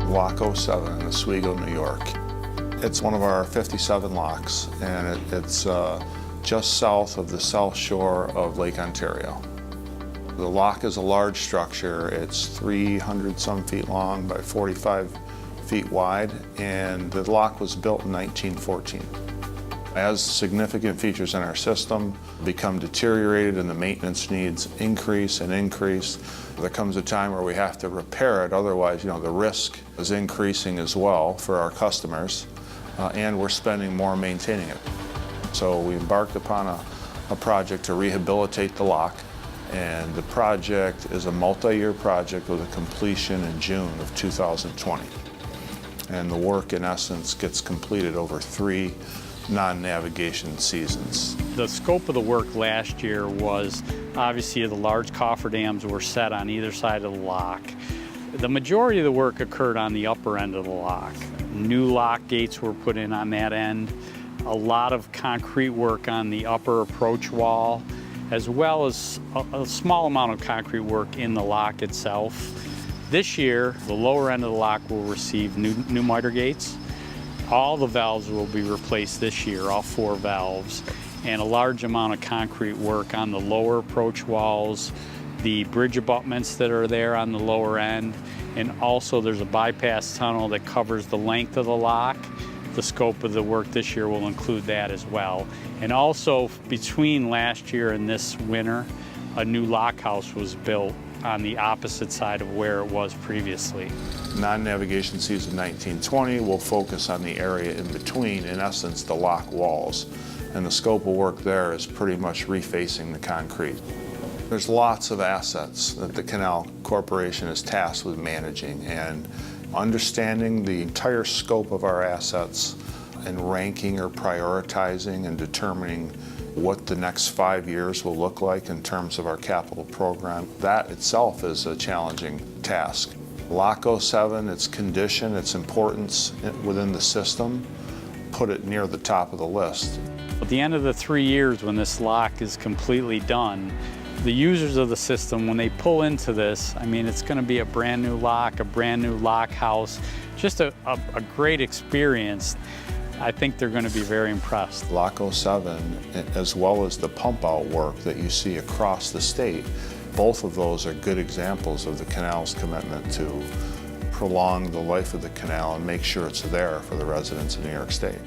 Lock 07 in Oswego, New York. It's one of our 57 locks, and it's just south of the south shore of Lake Ontario. The lock is a large structure. It's 300 some feet long by 45 feet wide, and the lock was built in 1914. As significant features in our system become deteriorated and the maintenance needs increase and increase, there comes a time where we have to repair it. Otherwise, the risk is increasing as well for our customers, and we're spending more maintaining it. So we embarked upon a project to rehabilitate the lock, and the project is a multi-year project with a completion in June of 2020. And the work, in essence, gets completed over 3 non-navigation seasons. The scope of the work last year was obviously the large cofferdams were set on either side of the lock. The majority of the work occurred on the upper end of the lock. New lock gates were put in on that end. A lot of concrete work on the upper approach wall, as well as a small amount of concrete work in the lock itself. This year, the lower end of the lock will receive new miter gates. All the valves will be replaced this year, all 4 valves, and a large amount of concrete work on the lower approach walls, the bridge abutments that are there on the lower end, and also there's a bypass tunnel that covers the length of the lock. The scope of the work this year will include that as well. And also, between last year and this winter, a new lock house was built on the opposite side of where it was previously. Non-navigation season 1920 will focus on the area in between, in essence, the lock walls. And the scope of work there is pretty much refacing the concrete. There's lots of assets that the Canal Corporation is tasked with managing, and understanding the entire scope of our assets and ranking or prioritizing and determining what the next 5 years will look like in terms of our capital program, that itself is a challenging task. Lock 07, its condition, its importance within the system, put it near the top of the list. At the end of the 3 years, when this lock is completely done, the users of the system, when they pull into this, it's going to be a brand new lock, a brand new lock house, just a great experience. I think they're going to be very impressed. Lock 07, as well as the pump out work that you see across the state, both of those are good examples of the canal's commitment to prolong the life of the canal and make sure it's there for the residents of New York State.